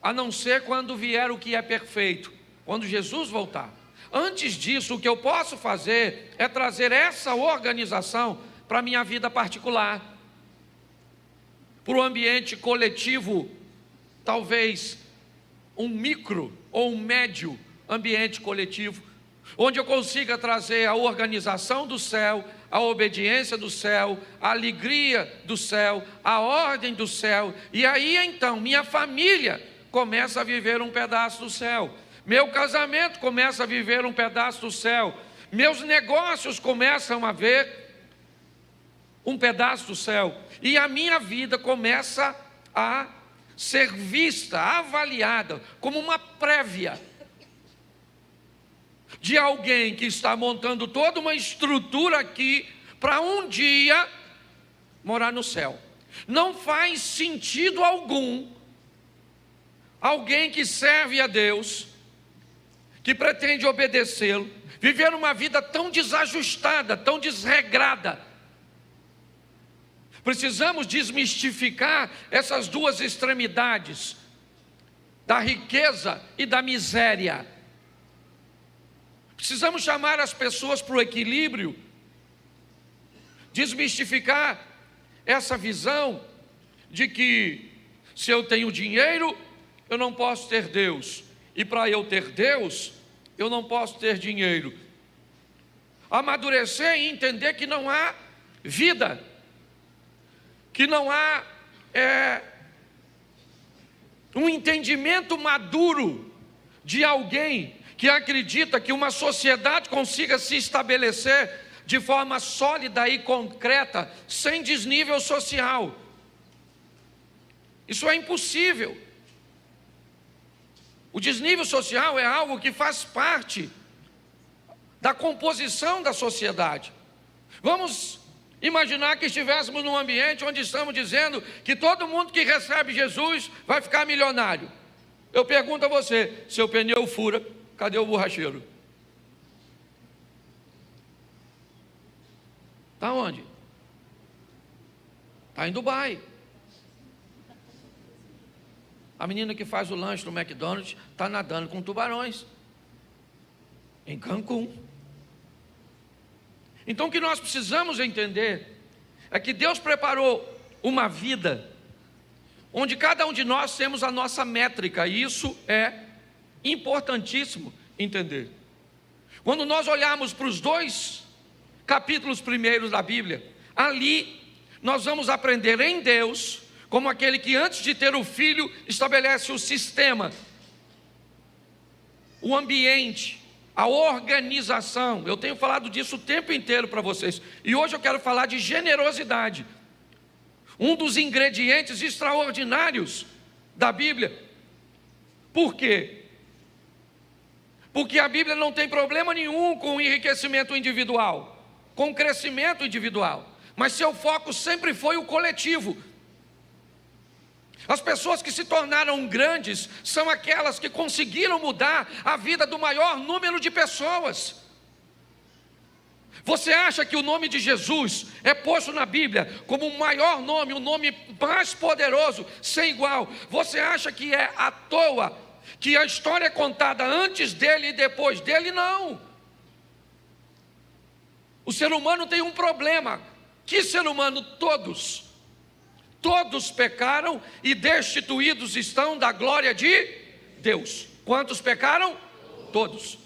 a não ser quando vier o que é perfeito, quando Jesus voltar. Antes disso, o que eu posso fazer é trazer essa organização para a minha vida particular, para o ambiente coletivo, talvez um micro ou um médio ambiente coletivo, onde eu consiga trazer a organização do céu, a obediência do céu, a alegria do céu, a ordem do céu, e aí então minha família começa a viver um pedaço do céu, meu casamento começa a viver um pedaço do céu, meus negócios começam a ver um pedaço do céu, e a minha vida começa a ser vista, avaliada como uma prévia de alguém que está montando toda uma estrutura aqui para um dia morar no céu. Não faz sentido algum alguém que serve a Deus, que pretende obedecê-lo, viver uma vida tão desajustada, tão desregrada. Precisamos desmistificar essas duas extremidades, da riqueza e da miséria. Precisamos chamar as pessoas para o equilíbrio, desmistificar essa visão de que se eu tenho dinheiro, eu não posso ter Deus, e para eu ter Deus, eu não posso ter dinheiro. Amadurecer e entender que não há vida, que não há um entendimento maduro de alguém que acredita que uma sociedade consiga se estabelecer de forma sólida e concreta, sem desnível social. Isso é impossível. O desnível social é algo que faz parte da composição da sociedade. Vamos imaginar que estivéssemos num ambiente onde estamos dizendo que todo mundo que recebe Jesus vai ficar milionário. Eu pergunto a você, seu pneu fura, cadê o borracheiro? Está onde? Está em Dubai. A menina que faz o lanche no McDonald's está nadando com tubarões em Cancún. Então o que nós precisamos entender é que Deus preparou uma vida onde cada um de nós temos a nossa métrica, e isso é importantíssimo entender. Quando nós olharmos para os 2 capítulos primeiros da Bíblia, ali nós vamos aprender em Deus, como aquele que antes de ter o filho estabelece o sistema, o ambiente, a organização. Eu tenho falado disso o tempo inteiro para vocês, e hoje eu quero falar de generosidade, um dos ingredientes extraordinários da Bíblia. Por quê? Porque a Bíblia não tem problema nenhum com o enriquecimento individual, com o crescimento individual, mas seu foco sempre foi o coletivo. As pessoas que se tornaram grandes são aquelas que conseguiram mudar a vida do maior número de pessoas. Você acha que o nome de Jesus é posto na Bíblia como o maior nome, o nome mais poderoso, sem igual? Você acha que é à toa que a história é contada antes dele e depois dele? Não. O ser humano tem um problema. Que ser humano? Todos. Todos pecaram e destituídos estão da glória de Deus. Quantos pecaram? Todos.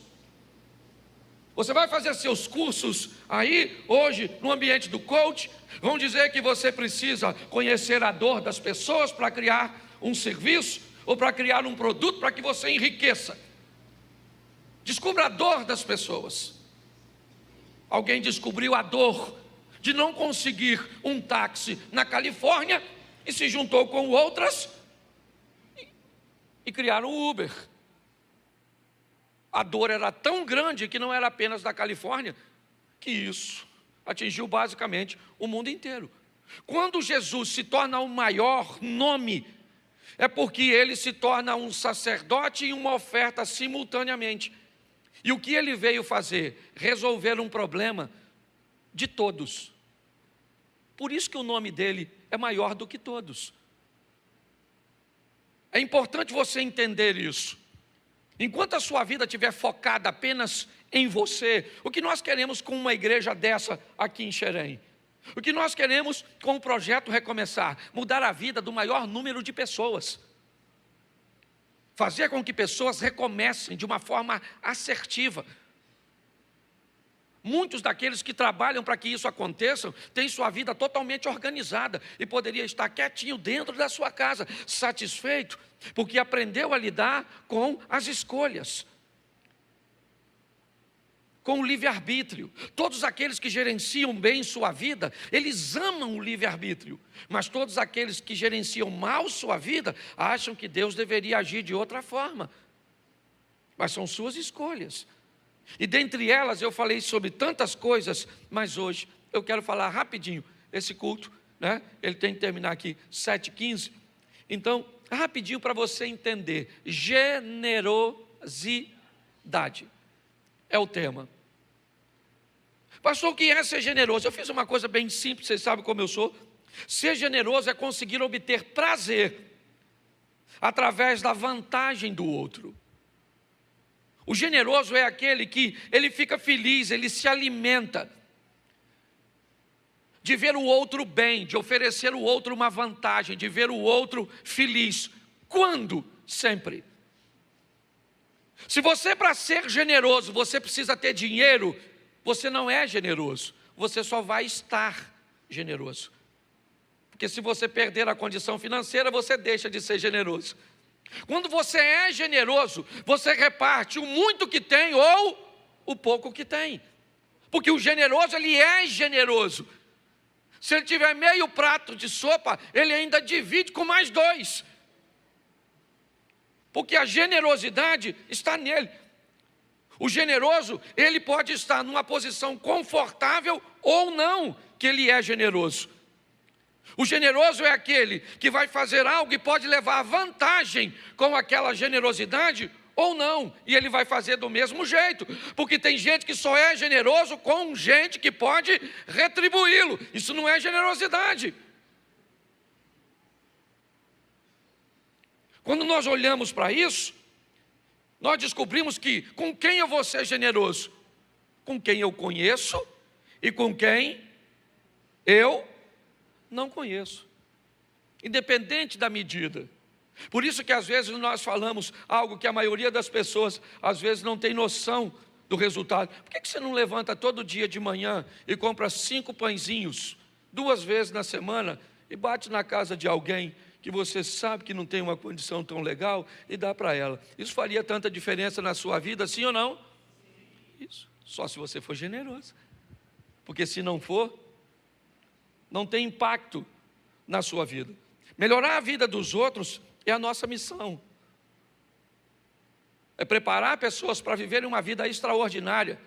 Você vai fazer seus cursos aí, hoje, no ambiente do coach, vão dizer que você precisa conhecer a dor das pessoas para criar um serviço, ou para criar um produto para que você enriqueça. Descubra a dor das pessoas. Alguém descobriu a dor de não conseguir um táxi na Califórnia e se juntou com outras e criaram o Uber. A dor era tão grande que não era apenas da Califórnia, que isso atingiu basicamente o mundo inteiro. Quando Jesus se torna o maior nome, é porque ele se torna um sacerdote e uma oferta simultaneamente. E o que ele veio fazer? Resolver um problema de todos. Por isso que o nome dele é maior do que todos. É importante você entender isso. Enquanto a sua vida estiver focada apenas em você, o que nós queremos com uma igreja dessa aqui em Xerém? O que nós queremos com o projeto Recomeçar? Mudar a vida do maior número de pessoas. Fazer com que pessoas recomecem de uma forma assertiva. Muitos daqueles que trabalham para que isso aconteça têm sua vida totalmente organizada e poderia estar quietinho dentro da sua casa, satisfeito, porque aprendeu a lidar com as escolhas, com o livre-arbítrio. Todos aqueles que gerenciam bem sua vida, eles amam o livre-arbítrio, mas todos aqueles que gerenciam mal sua vida, acham que Deus deveria agir de outra forma, mas são suas escolhas. E dentre elas eu falei sobre tantas coisas, mas hoje eu quero falar rapidinho. Esse culto, né, ele tem que terminar aqui 7h15. Então, rapidinho para você entender. Generosidade é o tema. Pastor, o que é ser generoso? Eu fiz uma coisa bem simples, vocês sabem como eu sou. Ser generoso é conseguir obter prazer através da vantagem do outro. O generoso é aquele que ele fica feliz, ele se alimenta de ver o outro bem, de oferecer ao outro uma vantagem, de ver o outro feliz. Quando? Sempre. Se você, para ser generoso, você precisa ter dinheiro, você não é generoso, você só vai estar generoso. Porque se você perder a condição financeira, você deixa de ser generoso. Quando você é generoso, você reparte o muito que tem ou o pouco que tem. Porque o generoso, ele é generoso. Se ele tiver meio prato de sopa, ele ainda divide com mais 2. Porque a generosidade está nele. O generoso, ele pode estar numa posição confortável ou não, que ele é generoso. O generoso é aquele que vai fazer algo e pode levar vantagem com aquela generosidade ou não. E ele vai fazer do mesmo jeito. Porque tem gente que só é generoso com gente que pode retribuí-lo. Isso não é generosidade. Quando nós olhamos para isso, nós descobrimos que com quem eu vou ser generoso? Com quem eu conheço e com quem eu não conheço, independente da medida. Por isso que às vezes nós falamos algo que a maioria das pessoas às vezes não tem noção do resultado. Por que você não levanta todo dia de manhã e compra 5 pãezinhos 2 vezes na semana e bate na casa de alguém que você sabe que não tem uma condição tão legal e dá para ela? Isso faria tanta diferença na sua vida, sim ou não? Isso, só se você for generoso. Porque se não for, não tem impacto na sua vida. Melhorar a vida dos outros é a nossa missão. É preparar pessoas para viverem uma vida extraordinária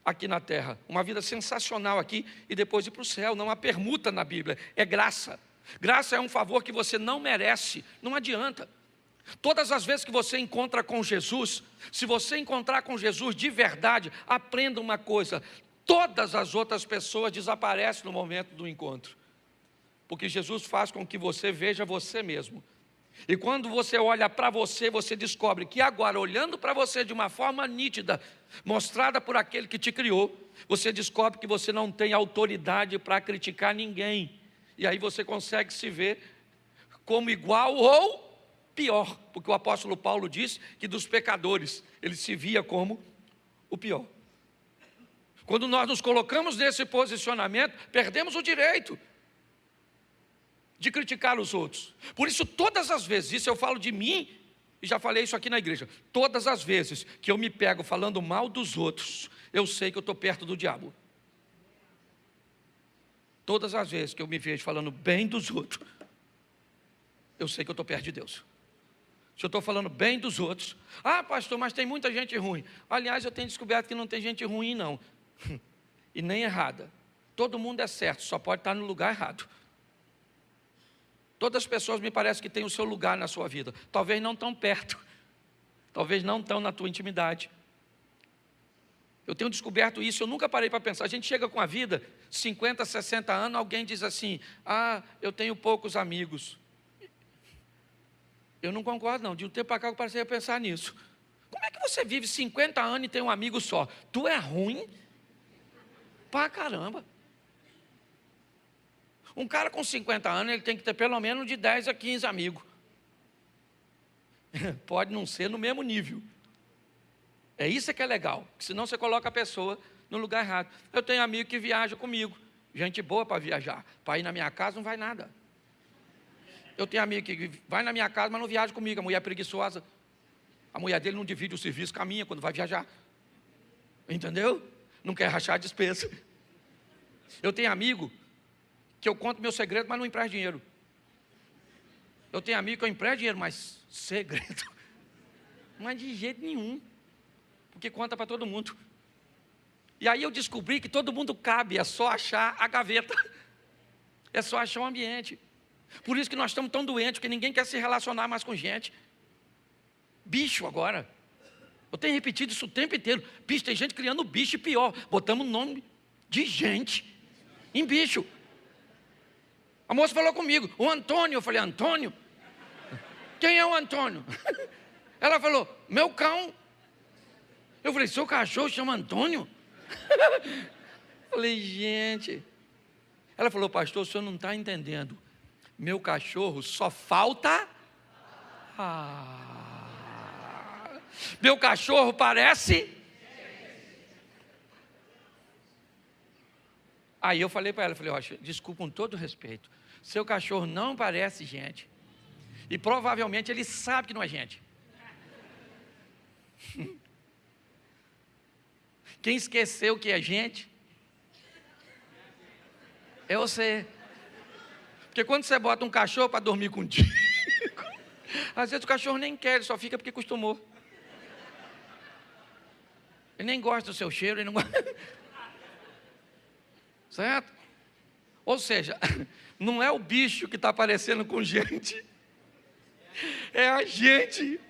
aqui na terra. Uma vida sensacional aqui e depois ir para o céu. Não há permuta na Bíblia, é graça. Graça é um favor que você não merece, não adianta. Todas as vezes que você encontra com Jesus, se você encontrar com Jesus de verdade, aprenda uma coisa: todas as outras pessoas desaparecem no momento do encontro. Porque Jesus faz com que você veja você mesmo. E quando você olha para você, você descobre que agora, olhando para você de uma forma nítida, mostrada por aquele que te criou, você descobre que você não tem autoridade para criticar ninguém. E aí você consegue se ver como igual ou pior. Porque o apóstolo Paulo diz que dos pecadores, ele se via como o pior. Quando nós nos colocamos nesse posicionamento, perdemos o direito de criticar os outros. Por isso, todas as vezes, isso eu falo de mim, e já falei isso aqui na igreja, todas as vezes que eu me pego falando mal dos outros, eu sei que eu estou perto do diabo. Todas as vezes que eu me vejo falando bem dos outros, eu sei que eu estou perto de Deus. Se eu estou falando bem dos outros, ah, pastor, mas tem muita gente ruim. Aliás, eu tenho descoberto que não tem gente ruim, não. E nem errada. Todo mundo é certo, só pode estar no lugar errado. Todas as pessoas me parece que têm o seu lugar na sua vida. Talvez não tão perto. Talvez não tão na tua intimidade. Eu tenho descoberto isso, eu nunca parei para pensar. A gente chega com a vida, 50, 60 anos, alguém diz assim: ah, eu tenho poucos amigos. Eu não concordo, não. De um tempo para cá eu passei a pensar nisso. Como é que você vive 50 anos e tem um amigo só? Tu é ruim pra caramba. Um cara com 50 anos, ele tem que ter pelo menos de 10 a 15 amigos. Pode não ser no mesmo nível. É isso que é legal, porque senão você coloca a pessoa no lugar errado. Eu tenho amigo que viaja comigo, gente boa para viajar. Para ir na minha casa não vai nada. Eu tenho amigo que vai na minha casa, mas não viaja comigo. A mulher é preguiçosa. A mulher dele não divide o serviço com a minha quando vai viajar. Entendeu? Não quer rachar a despesa. Eu tenho amigo que eu conto meu segredo, mas não empresto dinheiro. Eu tenho amigo que eu empresto dinheiro, mas segredo. Mas de jeito nenhum. Porque conta para todo mundo. E aí eu descobri que todo mundo cabe, é só achar a gaveta. É só achar o ambiente. Por isso que nós estamos tão doentes, porque ninguém quer se relacionar mais com gente. Bicho agora. Eu tenho repetido isso o tempo inteiro. Bicho, tem gente criando bicho e pior. Botamos o nome de gente em bicho. A moça falou comigo, o Antônio. Eu falei, Antônio? Quem é o Antônio? Ela falou, meu cão. Eu falei, seu cachorro chama Antônio? Falei, gente. Ela falou, pastor, o senhor não está entendendo. Meu cachorro só falta... Meu cachorro parece... Aí eu falei para ela, falei, Rocha, desculpa com todo respeito. Seu cachorro não parece gente. E provavelmente ele sabe que não é gente. Quem esqueceu que é gente é você. Porque quando você bota um cachorro para dormir contigo, às vezes o cachorro nem quer, ele só fica porque costumou. Ele nem gosta do seu cheiro, ele não gosta. Certo? Ou seja, não é o bicho que está parecendo com gente, é a gente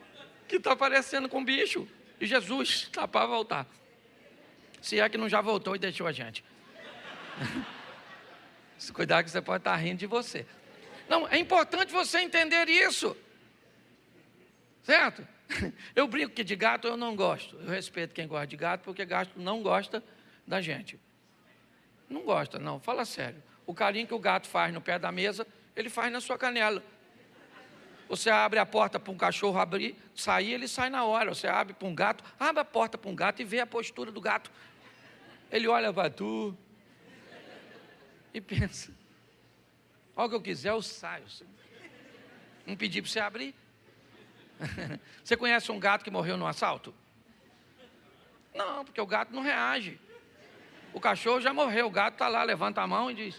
que está parecendo com bicho. E Jesus está para voltar. Se é que não já voltou e deixou a gente. Se cuidar que você pode estar rindo de você. Não, é importante você entender isso. Certo? Eu brinco que de gato eu não gosto. Eu respeito quem gosta de gato, porque gato não gosta da gente. Não gosta, não. Fala sério. O carinho que o gato faz no pé da mesa, ele faz na sua canela. Você abre a porta para um cachorro sair, ele sai na hora. Você abre para um gato, abre a porta para um gato e vê a postura do gato. Ele olha para tu e pensa, olha o que eu quiser, eu saio. Não pedi para você abrir. Você conhece um gato que morreu num assalto? Não, porque o gato não reage. O cachorro já morreu, o gato está lá, levanta a mão e diz,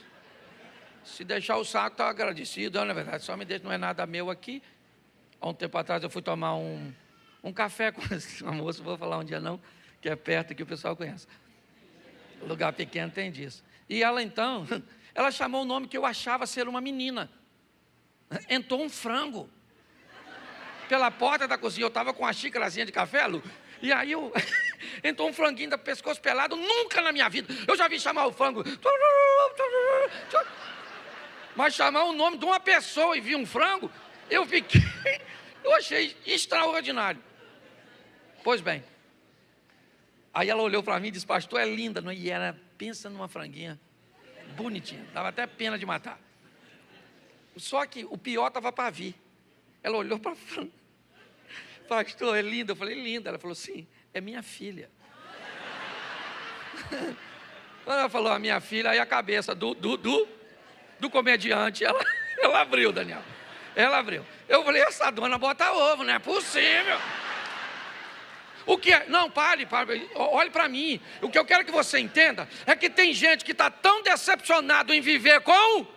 se deixar o saco, está agradecido. Não, na verdade, só me deixa, não é nada meu aqui. Há um tempo atrás eu fui tomar um café com uma moça, vou falar um dia não, que é perto que o pessoal conhece. Lugar pequeno tem disso. E ela então, ela chamou o nome que eu achava ser uma menina. Entrou um frango pela porta da cozinha. Eu estava com uma xícarazinha de café, Lu, e aí entrou um franguinho da pescoço pelado. Nunca na minha vida eu já vi chamar o frango. Mas chamar o nome de uma pessoa e vi um frango, eu achei extraordinário. Pois bem, aí ela olhou para mim e disse, pastor, é linda, não? E ela, pensa numa franguinha bonitinha, dava até pena de matar. Só que o pior estava para vir. Ela olhou para a frango, pastor, é linda? Eu falei, linda. Ela falou, sim, é minha filha. Quando ela falou, a minha filha, aí a cabeça do comediante, ela abriu, Daniel. Ela abriu. Eu falei, essa dona bota ovo, não é possível. O que é? Não, pare, olhe para mim. O que eu quero que você entenda é que tem gente que está tão decepcionado em viver com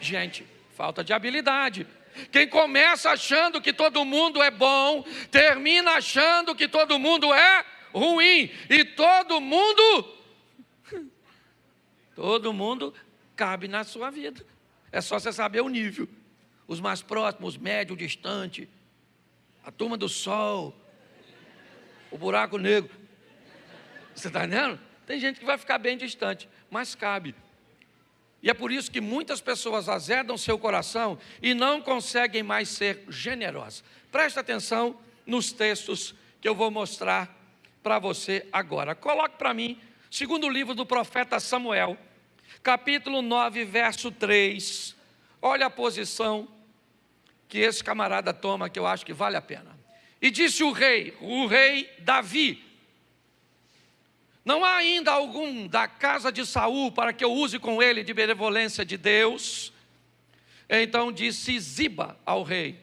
gente, falta de habilidade. Quem começa achando que todo mundo é bom, termina achando que todo mundo é ruim. E todo mundo cabe na sua vida. É só você saber o nível. Os mais próximos, os médios, distantes, a turma do sol, o buraco negro. Você está entendendo? Tem gente que vai ficar bem distante, mas cabe. E é por isso que muitas pessoas azedam seu coração e não conseguem mais ser generosas. Preste atenção nos textos que eu vou mostrar para você agora. Coloque para mim, segundo livro do profeta Samuel, capítulo 9, verso 3. Olha a posição que esse camarada toma, que eu acho que vale a pena. E disse o rei Davi: não há ainda algum da casa de Saul para que eu use com ele de benevolência de Deus? Então disse Ziba ao rei: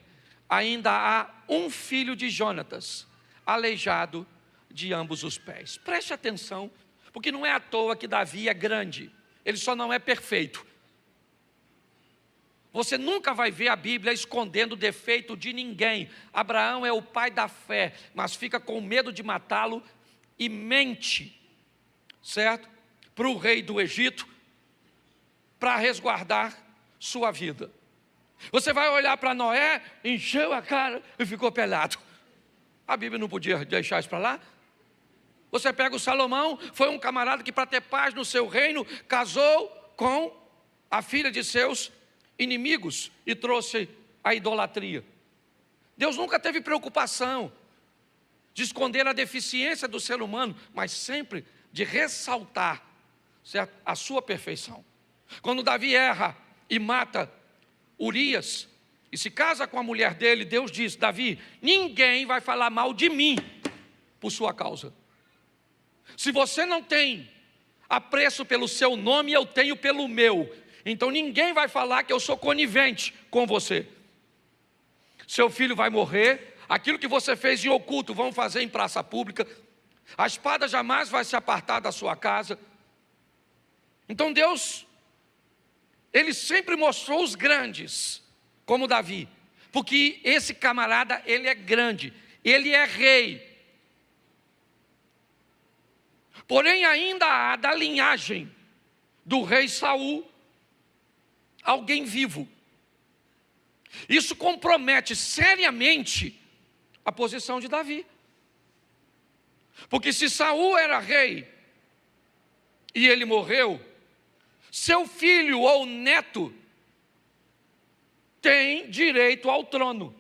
ainda há um filho de Jonatas, aleijado de ambos os pés. Preste atenção, porque não é à toa que Davi é grande, ele só não é perfeito. Você nunca vai ver a Bíblia escondendo o defeito de ninguém. Abraão é o pai da fé, mas fica com medo de matá-lo e mente, certo? Para o rei do Egito, para resguardar sua vida. Você vai olhar para Noé, encheu a cara e ficou pelado. A Bíblia não podia deixar isso para lá. Você pega o Salomão, foi um camarada que, para ter paz no seu reino, casou com a filha de seus inimigos e trouxe a idolatria. Deus nunca teve preocupação de esconder a deficiência do ser humano, mas sempre de ressaltar, certo, a sua perfeição. Quando Davi erra e mata Urias e se casa com a mulher dele, Deus diz: Davi, ninguém vai falar mal de mim por sua causa. Se você não tem apreço pelo seu nome, eu tenho pelo meu. Então ninguém vai falar que eu sou conivente com você. Seu filho vai morrer, aquilo que você fez em oculto vão fazer em praça pública. A espada jamais vai se apartar da sua casa. Então Deus, Ele sempre mostrou os grandes, como Davi, porque esse camarada, ele é grande, ele é rei. Porém ainda há da linhagem do rei Saul alguém vivo. Isso compromete seriamente a posição de Davi. Porque se Saul era rei e ele morreu, seu filho ou neto tem direito ao trono.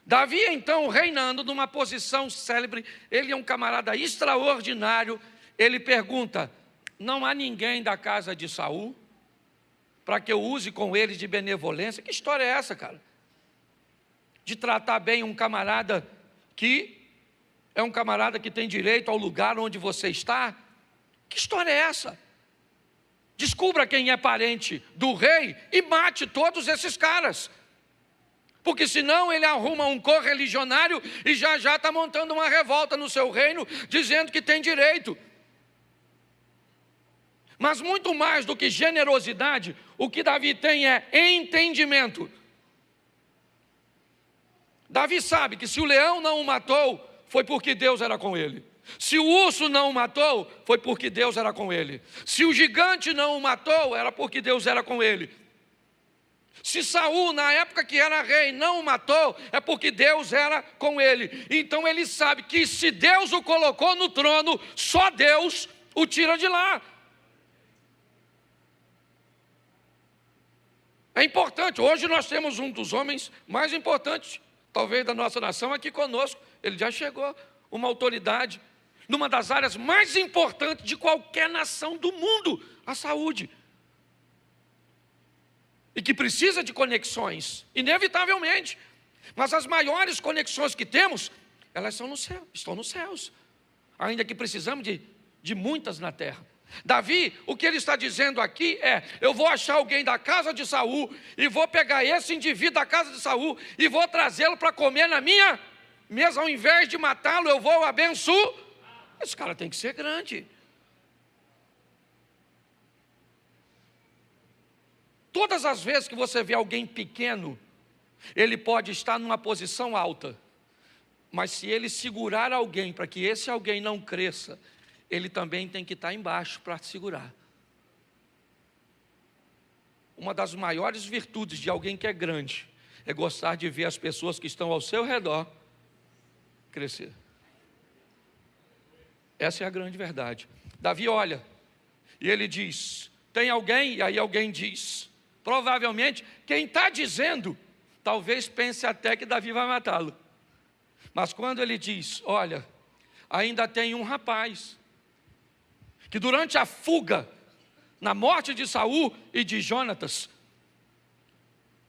Davi, então, reinando numa posição célebre, ele é um camarada extraordinário. Ele pergunta: não há ninguém da casa de Saul para que eu use com eles de benevolência? Que história é essa, cara? De tratar bem um camarada que é um camarada que tem direito ao lugar onde você está? Que história é essa? Descubra quem é parente do rei e mate todos esses caras. Porque senão ele arruma um correligionário e já está montando uma revolta no seu reino, dizendo que tem direito. Mas muito mais do que generosidade, o que Davi tem é entendimento. Davi sabe que se o leão não o matou, foi porque Deus era com ele. Se o urso não o matou, foi porque Deus era com ele. Se o gigante não o matou, era porque Deus era com ele. Se Saul, na época que era rei, não o matou, é porque Deus era com ele. Então ele sabe que se Deus o colocou no trono, só Deus o tira de lá. É importante. Hoje nós temos um dos homens mais importantes, talvez da nossa nação, aqui conosco. Ele já chegou, uma autoridade numa das áreas mais importantes de qualquer nação do mundo, a saúde. E que precisa de conexões, inevitavelmente. Mas as maiores conexões que temos, elas são no céu, estão nos céus. Ainda que precisamos de muitas na terra. Davi, o que ele está dizendo aqui é: eu vou achar alguém da casa de Saul e vou pegar esse indivíduo da casa de Saul e vou trazê-lo para comer na minha mesa. Ao invés de matá-lo, eu vou abençoar. Esse cara tem que ser grande. Todas as vezes que você vê alguém pequeno, ele pode estar numa posição alta, mas se ele segurar alguém para que esse alguém não cresça, ele também tem que estar embaixo para segurar. Uma das maiores virtudes de alguém que é grande é gostar de ver as pessoas que estão ao seu redor crescer. Essa é a grande verdade. Davi olha e ele diz: tem alguém, e aí alguém diz, provavelmente, quem está dizendo, talvez pense até que Davi vai matá-lo. Mas quando ele diz, olha, ainda tem um rapaz, que durante a fuga, na morte de Saul e de Jonatas,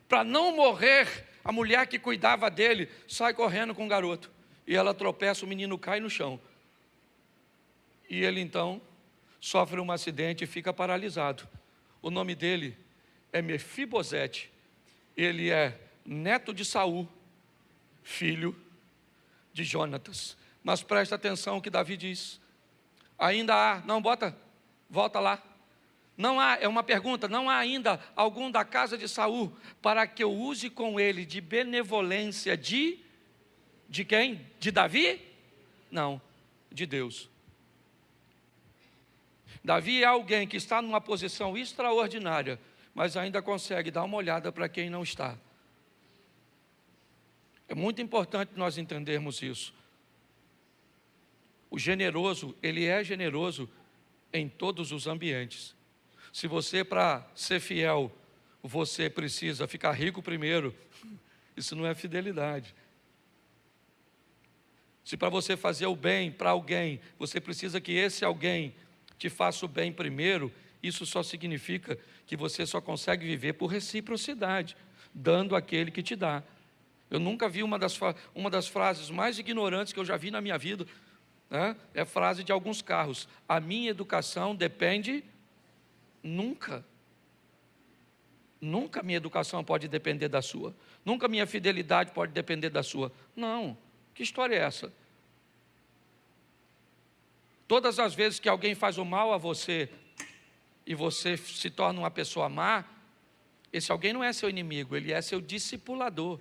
para não morrer, a mulher que cuidava dele, sai correndo com o garoto, e ela tropeça, o menino cai no chão, e ele então sofre um acidente e fica paralisado. O nome dele é Mefibosete, ele é neto de Saul, filho de Jonatas. Mas presta atenção o que Davi diz, ainda há, não, volta lá, não há, é uma pergunta, não há ainda algum da casa de Saul, para que eu use com ele de benevolência de quem? De Davi? Não, de Deus. Davi é alguém que está numa posição extraordinária, mas ainda consegue dar uma olhada para quem não está. É muito importante nós entendermos isso. O generoso, ele é generoso em todos os ambientes. Se você, para ser fiel, você precisa ficar rico primeiro, isso não é fidelidade. Se para você fazer o bem para alguém, você precisa que esse alguém te faça o bem primeiro, isso só significa que você só consegue viver por reciprocidade, dando àquele que te dá. Eu nunca vi uma das frases mais ignorantes que eu já vi na minha vida, né? É a frase de alguns carros: a minha educação depende, nunca minha educação pode depender da sua, nunca minha fidelidade pode depender da sua. Não, que história é essa? Todas as vezes que alguém faz o mal a você, e você se torna uma pessoa má, esse alguém não é seu inimigo, ele é seu discipulador.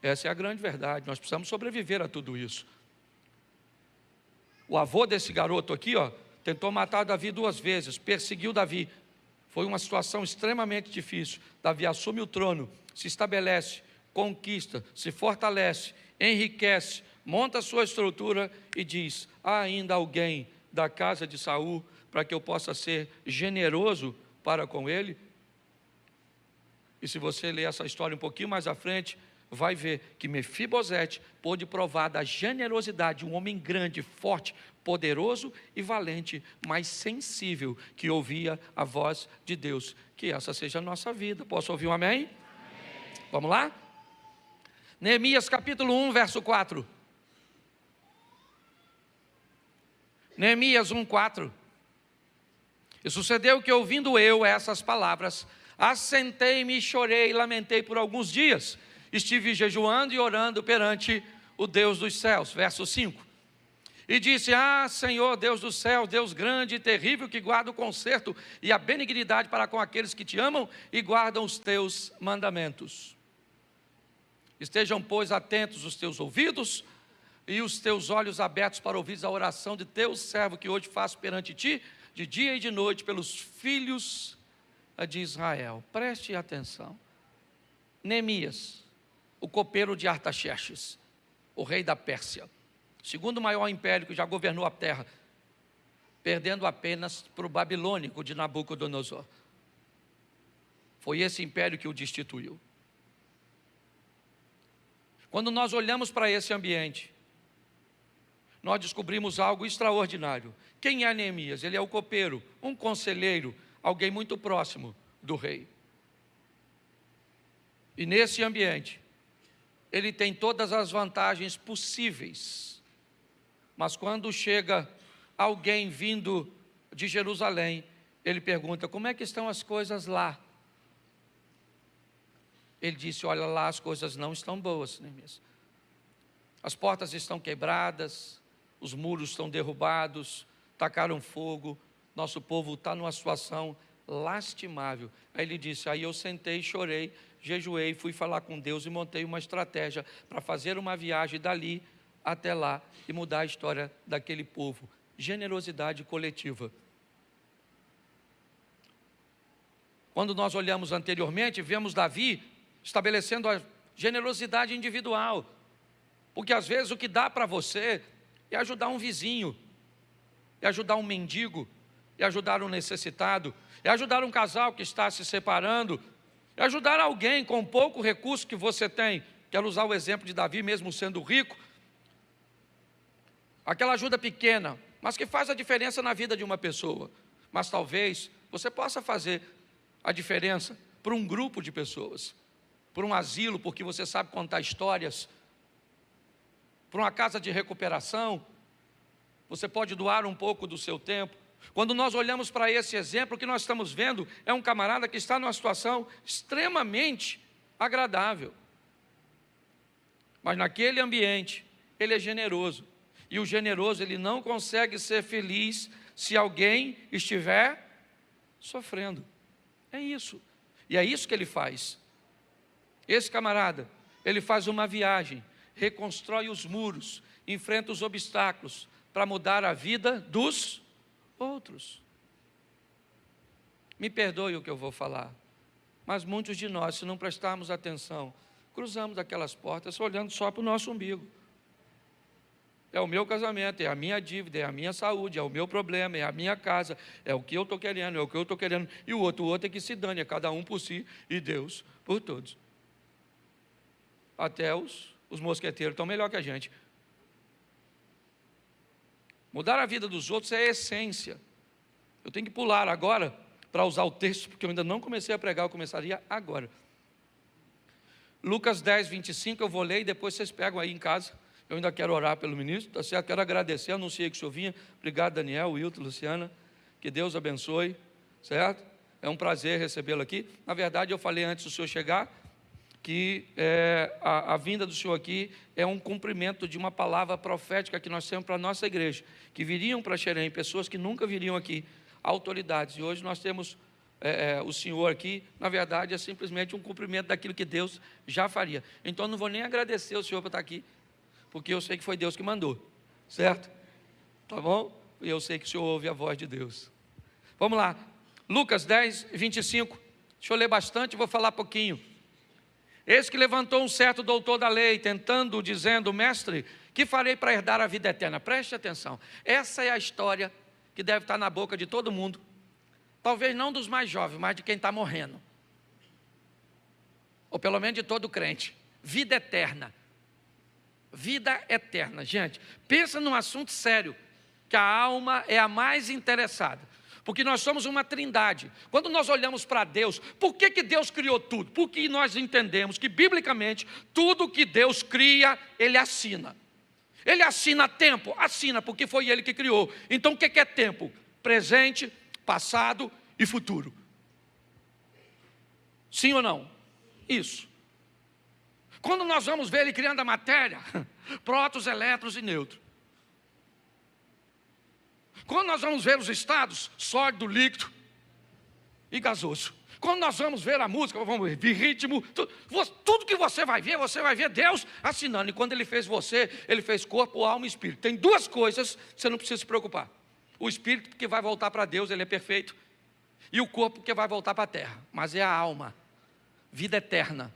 Essa é a grande verdade, nós precisamos sobreviver a tudo isso. O avô desse garoto aqui, tentou matar Davi 2 vezes, perseguiu Davi. Foi uma situação extremamente difícil. Davi assume o trono, se estabelece, conquista, se fortalece, enriquece, monta a sua estrutura e diz: há ainda alguém da casa de Saul para que eu possa ser generoso para com ele? E se você ler essa história um pouquinho mais à frente, vai ver que Mefibosete pôde provar da generosidade de um homem grande, forte, poderoso e valente, mas sensível, que ouvia a voz de Deus. Que essa seja a nossa vida. Posso ouvir um amém? Amém. Vamos lá? Neemias capítulo 1, verso 4. Neemias 1, 4. E sucedeu que, ouvindo eu essas palavras, assentei-me, chorei e lamentei por alguns dias. Estive jejuando e orando perante o Deus dos céus. Verso 5. E disse: ah, Senhor, Deus do céu, Deus grande e terrível, que guarda o conserto e a benignidade para com aqueles que te amam e guardam os teus mandamentos. Estejam, pois, atentos os teus ouvidos e os teus olhos abertos para ouvir a oração de teu servo, que hoje faço perante ti, de dia e de noite, pelos filhos de Israel. Preste atenção. Neemias, o copeiro de Artaxerxes, o rei da Pérsia, segundo maior império que já governou a terra, perdendo apenas para o babilônico de Nabucodonosor. Foi esse império que o destituiu. Quando nós olhamos para esse ambiente, nós descobrimos algo extraordinário. Quem é Neemias? Ele é o copeiro, um conselheiro, alguém muito próximo do rei. E nesse ambiente, ele tem todas as vantagens possíveis. Mas quando chega alguém vindo de Jerusalém, ele pergunta: como é que estão as coisas lá? Ele disse: olha, lá as coisas não estão boas, Neemias. As portas estão quebradas, os muros estão derrubados, tacaram fogo, nosso povo está numa situação lastimável. Aí ele disse: aí eu sentei, chorei, jejuei, fui falar com Deus e montei uma estratégia para fazer uma viagem dali até lá e mudar a história daquele povo. Generosidade coletiva. Quando nós olhamos anteriormente, vemos Davi estabelecendo a generosidade individual, porque às vezes o que dá para você é ajudar um vizinho, é ajudar um mendigo, é ajudar um necessitado, é ajudar um casal que está se separando, é ajudar alguém com pouco recurso que você tem. Quero usar o exemplo de Davi, mesmo sendo rico. Aquela ajuda pequena, mas que faz a diferença na vida de uma pessoa. Mas talvez você possa fazer a diferença para um grupo de pessoas, para um asilo, porque você sabe contar histórias, para uma casa de recuperação. Você pode doar um pouco do seu tempo. Quando nós olhamos para esse exemplo, o que nós estamos vendo é um camarada que está numa situação extremamente agradável. Mas naquele ambiente, ele é generoso. E o generoso, ele não consegue ser feliz se alguém estiver sofrendo. É isso. E é isso que ele faz. Esse camarada, ele faz uma viagem, reconstrói os muros, enfrenta os obstáculos para mudar a vida dos outros. Me perdoe o que eu vou falar, mas muitos de nós, se não prestarmos atenção, cruzamos aquelas portas olhando só para o nosso umbigo. É o meu casamento, é a minha dívida, é a minha saúde, é o meu problema, é a minha casa, é o que eu estou querendo, é o que eu estou querendo, e o outro é que se dane, é cada um por si e Deus por todos. Até os mosqueteiros estão melhor que a gente. Mudar a vida dos outros é a essência. Eu tenho que pular agora para usar o texto, porque eu ainda não comecei a pregar, eu começaria agora. Lucas 10, 25, eu vou ler e depois vocês pegam aí em casa. Eu ainda quero orar pelo ministro, tá certo? Quero agradecer, anunciei que o senhor vinha. Obrigado, Daniel, Wilton, Luciana. Que Deus abençoe, certo? É um prazer recebê-lo aqui. Na verdade, eu falei antes do senhor chegar, que a vinda do senhor aqui é um cumprimento de uma palavra profética que nós temos para a nossa igreja, que viriam para Xerém, pessoas que nunca viriam aqui, autoridades, e hoje nós temos o senhor aqui. Na verdade é simplesmente um cumprimento daquilo que Deus já faria. Então não vou nem agradecer o senhor por estar aqui, porque eu sei que foi Deus que mandou, certo? Tá bom? E eu sei que o senhor ouve a voz de Deus. Vamos lá, Lucas 10, 25, deixa eu ler bastante, vou falar pouquinho. Eis que levantou um certo doutor da lei, tentando, dizendo: mestre, que farei para herdar a vida eterna? Preste atenção, essa é a história que deve estar na boca de todo mundo, talvez não dos mais jovens, mas de quem está morrendo, ou pelo menos de todo crente. Vida eterna, vida eterna, gente, pensa num assunto sério, que a alma é a mais interessada, porque nós somos uma trindade. Quando nós olhamos para Deus, por que Deus criou tudo? Porque nós entendemos que, biblicamente, tudo que Deus cria, Ele assina. Ele assina tempo? Assina, porque foi Ele que criou. Então, o que é tempo? Presente, passado e futuro. Sim ou não? Isso. Quando nós vamos ver Ele criando a matéria, prótons, elétrons e nêutrons. Quando nós vamos ver os estados, sólido, líquido e gasoso. Quando nós vamos ver a música, vamos ver ritmo, tudo que você vai ver Deus assinando. E quando Ele fez você, Ele fez corpo, alma e espírito. Tem duas coisas que você não precisa se preocupar. O espírito, que vai voltar para Deus, ele é perfeito. E o corpo, que vai voltar para a terra. Mas é a alma, vida eterna.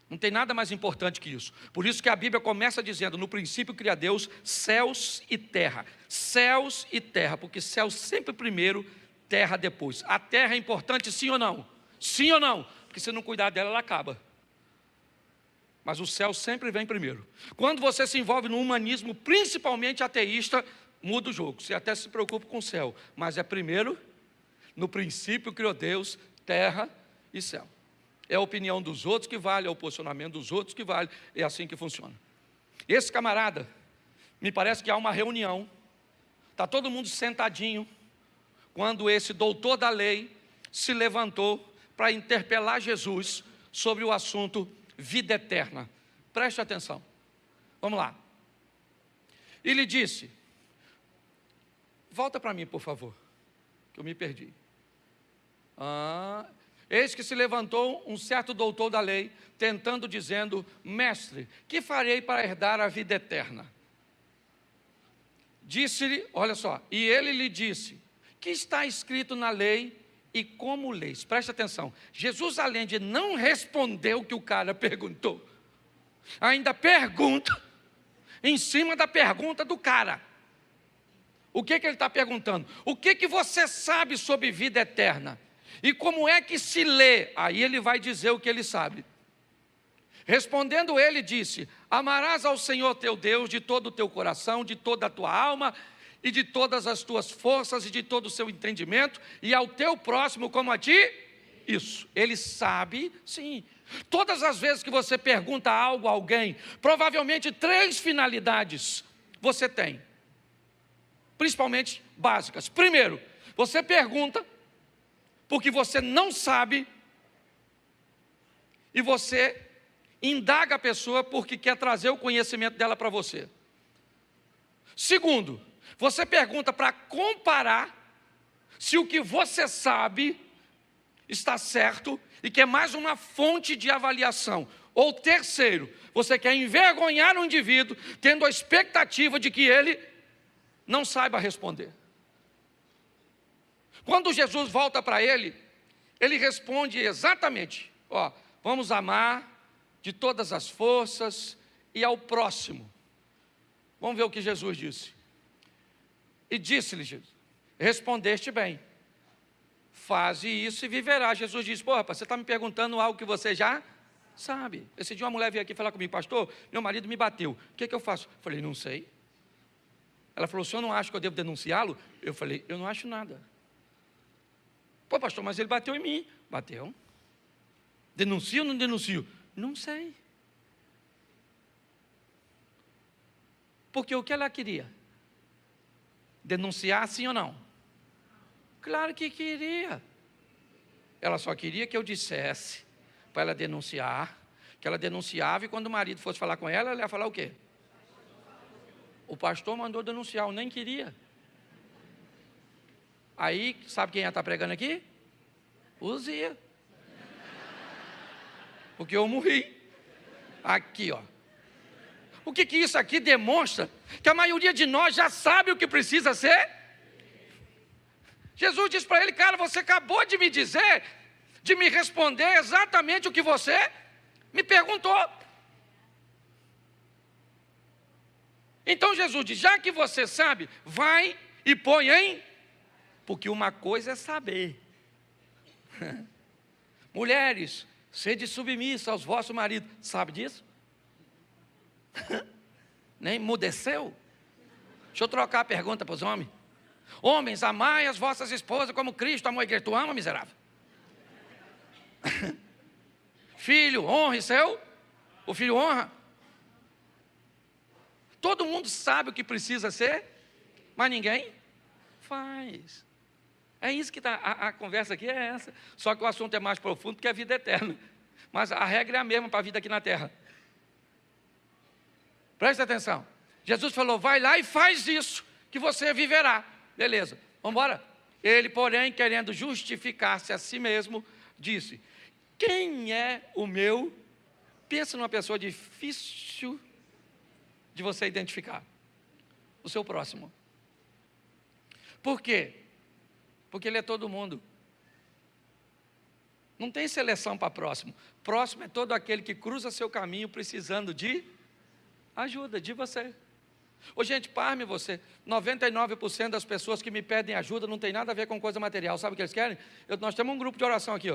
Não tem nada mais importante que isso. Por isso que a Bíblia começa dizendo: no princípio cria Deus céus e terra. Céus e terra, porque céu sempre primeiro, terra depois. A terra é importante, sim ou não? Sim ou não? Porque se não cuidar dela, ela acaba. Mas o céu sempre vem primeiro. Quando você se envolve no humanismo, principalmente ateísta, muda o jogo. Você até se preocupa com o céu, mas é primeiro, no princípio criou Deus, terra e céu. É a opinião dos outros que vale, é o posicionamento dos outros que vale, é assim que funciona. Esse camarada, me parece que há uma reunião, está todo mundo sentadinho, quando esse doutor da lei se levantou para interpelar Jesus sobre o assunto vida eterna. Preste atenção, vamos lá. Ele disse, volta para mim por favor, que eu me perdi. Eis que se levantou um certo doutor da lei, tentando, dizendo: mestre, que farei para herdar a vida eterna? Disse-lhe, olha só, e ele lhe disse: que está escrito na lei e como leis? Preste atenção, Jesus, além de não responder o que o cara perguntou, ainda pergunta em cima da pergunta do cara. O que ele está perguntando? O que você sabe sobre vida eterna? E como é que se lê? Aí ele vai dizer o que ele sabe. Respondendo ele, disse: amarás ao Senhor teu Deus de todo o teu coração, de toda a tua alma, e de todas as tuas forças, e de todo o seu entendimento, e ao teu próximo como a ti. Isso, ele sabe, sim. Todas as vezes que você pergunta algo a alguém, provavelmente 3 finalidades você tem, principalmente básicas. Primeiro, você pergunta porque você não sabe, e você indaga a pessoa porque quer trazer o conhecimento dela para você. Segundo, você pergunta para comparar se o que você sabe está certo e quer mais uma fonte de avaliação. Ou terceiro, você quer envergonhar o indivíduo tendo a expectativa de que ele não saiba responder. Quando Jesus volta para ele, ele responde exatamente: vamos amar de todas as forças e ao próximo. Vamos ver o que Jesus disse. E disse-lhe Jesus: respondeste bem, faze isso e viverá. Jesus disse: rapaz, você está me perguntando algo que você já sabe. Esse dia uma mulher veio aqui falar comigo: pastor, meu marido me bateu, o que eu faço? Eu falei: não sei. Ela falou: o senhor não acha que eu devo denunciá-lo? Eu falei: eu não acho nada. Pô, pastor, mas ele bateu em mim. Bateu. Denuncio ou não denuncio? Não sei. Porque o que ela queria? Denunciar sim ou não? Claro que queria. Ela só queria que eu dissesse para ela denunciar, que ela denunciava, e quando o marido fosse falar com ela, ela ia falar o quê? O pastor mandou denunciar, eu nem queria. Aí, sabe quem ia estar pregando aqui? Uzia. Porque eu morri. Aqui, O que isso aqui demonstra? Que a maioria de nós já sabe o que precisa ser. Jesus disse para ele: cara, você acabou de me dizer, de me responder exatamente o que você me perguntou. Então Jesus diz: já que você sabe, vai e põe em... Porque uma coisa é saber. Mulheres, sede submissa aos vossos maridos. Sabe disso? Nem emudeceu? Deixa eu trocar a pergunta para os homens. Homens, amai as vossas esposas como Cristo amou a igreja. Tu ama, miserável? Filho, honre seu. O filho honra. Todo mundo sabe o que precisa ser, mas ninguém faz. É isso que está, a conversa aqui é essa. Só que o assunto é mais profundo, porque é a vida eterna. Mas a regra é a mesma para a vida aqui na terra. Presta atenção. Jesus falou: vai lá e faz isso, que você viverá. Beleza, vamos embora? Ele, porém, querendo justificar-se a si mesmo, disse: quem é o meu? Pensa numa pessoa difícil de você identificar. O seu próximo. Por quê? Porque ele é todo mundo. Não tem seleção para próximo. Próximo é todo aquele que cruza seu caminho precisando de ajuda, de você. Ô gente, parme você, 99% das pessoas que me pedem ajuda não tem nada a ver com coisa material. Sabe o que eles querem? Nós temos um grupo de oração aqui,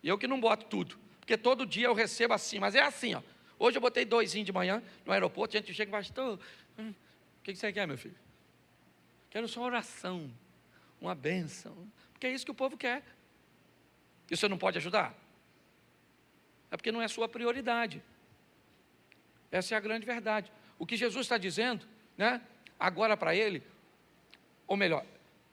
e eu que não boto tudo, porque todo dia eu recebo assim, mas é assim, Hoje eu botei 2 de manhã no aeroporto, a gente chega e fala: pastor, o que você quer, meu filho? Quero só oração, uma bênção, porque é isso que o povo quer. E você não pode ajudar? É porque não é sua prioridade. Essa é a grande verdade. O que Jesus está dizendo, agora para ele, ou melhor,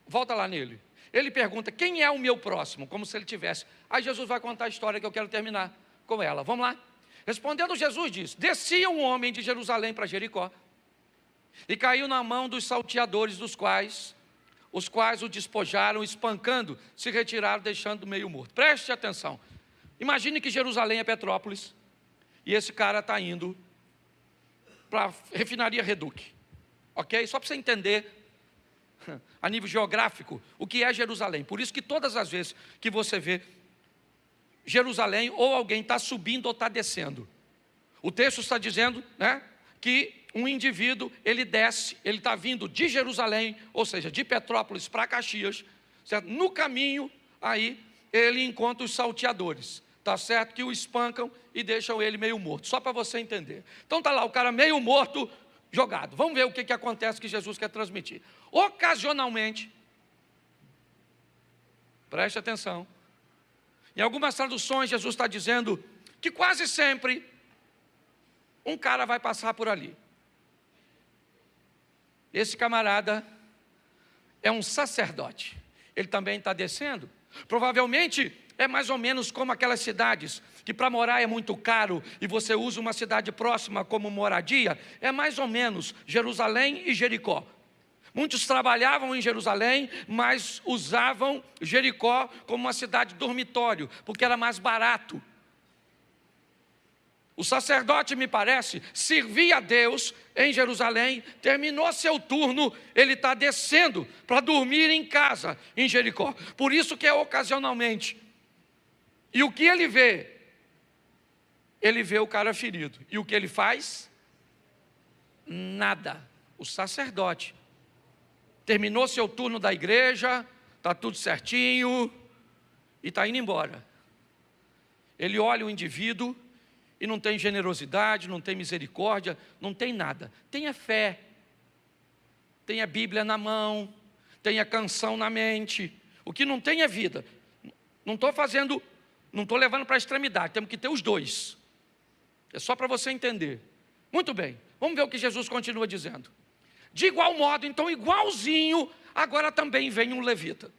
volta lá nele. Ele pergunta: quem é o meu próximo? Como se ele tivesse. Aí Jesus vai contar a história que eu quero terminar com ela. Vamos lá? Respondendo, Jesus disse: descia um homem de Jerusalém para Jericó, e caiu na mão dos salteadores, os quais o despojaram, espancando, se retiraram, deixando meio morto. Preste atenção. Imagine que Jerusalém é Petrópolis, e esse cara está indo para a refinaria Reduc, ok? Só para você entender, a nível geográfico, o que é Jerusalém. Por isso que todas as vezes que você vê Jerusalém, ou alguém está subindo ou está descendo. O texto está dizendo, que um indivíduo, ele desce, ele está vindo de Jerusalém, ou seja, de Petrópolis para Caxias, certo? No caminho, aí, ele encontra os salteadores, tá certo? Que o espancam e deixam ele meio morto, só para você entender. Então está lá o cara meio morto, jogado. Vamos ver o que acontece que Jesus quer transmitir. Ocasionalmente, preste atenção, em algumas traduções Jesus está dizendo que quase sempre um cara vai passar por ali. Esse camarada é um sacerdote, ele também está descendo. Provavelmente é mais ou menos como aquelas cidades que para morar é muito caro e você usa uma cidade próxima como moradia. É mais ou menos Jerusalém e Jericó. Muitos trabalhavam em Jerusalém, mas usavam Jericó como uma cidade dormitório, porque era mais barato. O sacerdote, me parece, servia a Deus em Jerusalém, terminou seu turno, ele está descendo para dormir em casa, em Jericó. Por isso que é ocasionalmente. E o que ele vê? Ele vê o cara ferido. E o que ele faz? Nada. O sacerdote terminou seu turno da igreja, está tudo certinho, e está indo embora. Ele olha o indivíduo, e não tem generosidade, não tem misericórdia, não tem nada. Tem a fé, tem a Bíblia na mão, tem a canção na mente. O que não tem é vida. Não estou levando para a extremidade, temos que ter os dois. É só para você entender. Muito bem, vamos ver o que Jesus continua dizendo. De igual modo, então, igualzinho, agora também vem um levita,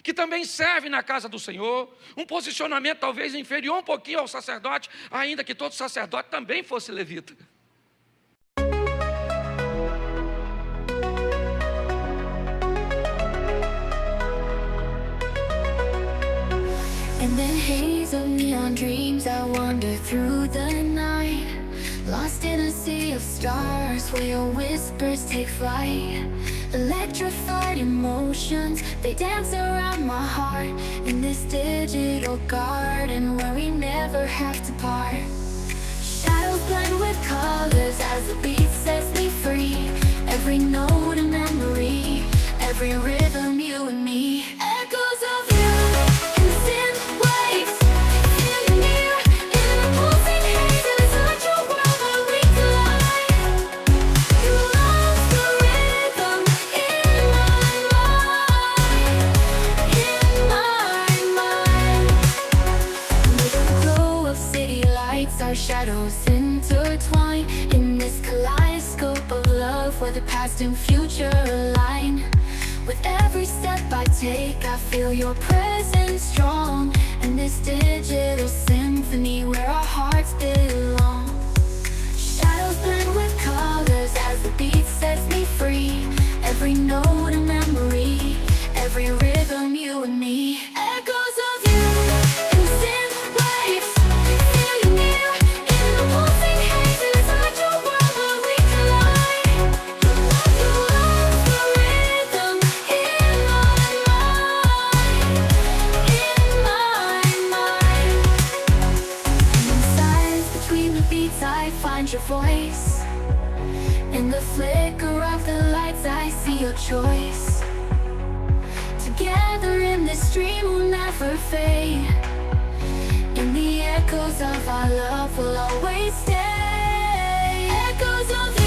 que também serve na casa do Senhor, um posicionamento talvez inferior um pouquinho ao sacerdote, ainda que todo sacerdote também fosse levita. In the haze of neon dreams, I wander through the night, lost in a sea of stars where your whispers take flight. Electrified emotions, they dance around my heart, in this digital garden where we never have to part. Shadows blend with colors as the beat sets me free. Every note a memory, every rhythm you and me. Echoes of you in synth waves, feel you near in the pulsing haze. It's such a world where we collide. You love the rhythm in my mind. With the glow of city lights, our shadows intertwine in this kaleidoscope of love where the past and future align. With every step I take, I feel your presence strong, and this digital symphony where our hearts belong. Shadows blend with colors as the beat sets me free. Every note a memory, every rhythm you and me. Echoes of you in synth waves, feel you near in the pulsing haze. It's such a world where we collide. You love the rhythm in my mind. And in silence between the beats, I find your voice. In the flicker of the lights, I see your choice. Together in this dream we'll never fade. In the echoes of our love we'll always stay. Echoes of you